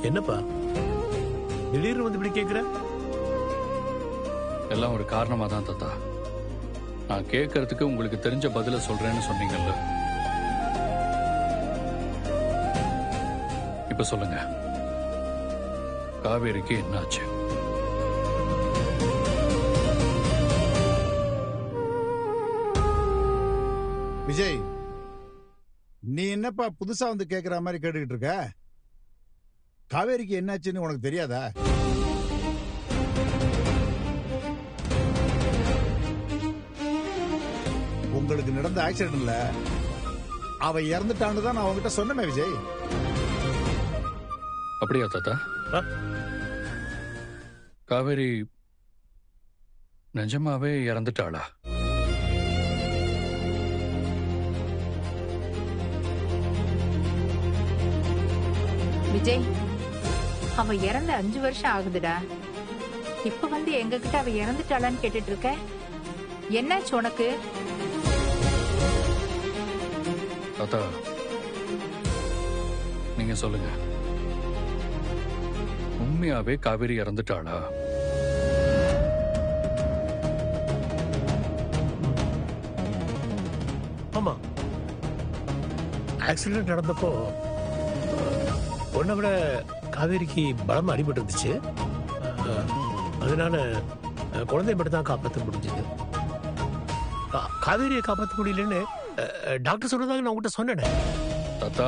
என்னப்பா திடீர்னு வந்து இப்படி கேக்குற? எல்லாம் ஒரு காரணமா தான் தாத்தா. நான் கேட்கறதுக்கு உங்களுக்கு தெரிஞ்ச பதில சொல்றேன்னு சொன்னீங்கல்ல. இப்ப சொல்லுங்க, காவேரிக்கு என்னாச்சு? விஜய், நீ என்னப்பா புதுசா வந்து கேக்குற மாதிரி கேட்டுக்கிட்டு இருக்க? காவேரிக்கு என்னாச்சுன்னு உனக்கு தெரியாதா? உங்களுக்கு நடந்த ஆக்சிடென்ட்ல அவ இறந்துட்டான்னு தான் நான் அவங்ககிட்ட சொன்னமே விஜய். அப்படியா தாத்தா? காவேரி நிஜமாவே இறந்துட்டாளா? விஜய், அவ இறந்து 5 வருஷம் ஆகுதுடா. இப்ப வந்து எங்க கிட்ட அவ இறந்துட்டாளான்னு கேட்டுட்டு இருக்க? என்னாச்சு உனக்கு? தாத்தா, நீங்க சொல்லுங்க, உண்மையாவே காவேரி இறந்துட்டாளா? ஆமா, ஆக்சிடென்ட் நடந்தப்போ உன்னை விட காவேரிக்கு பலமா அடிபட்டு இருந்துச்சு. அதனால குழந்தைய மட்டும் தான் காப்பாற்ற முடிஞ்சது. காவேரியை காப்பாற்ற முடியலன்னு டாக்டர் சொன்னதாக நான் உங்ககிட்ட சொன்னேன் தாத்தா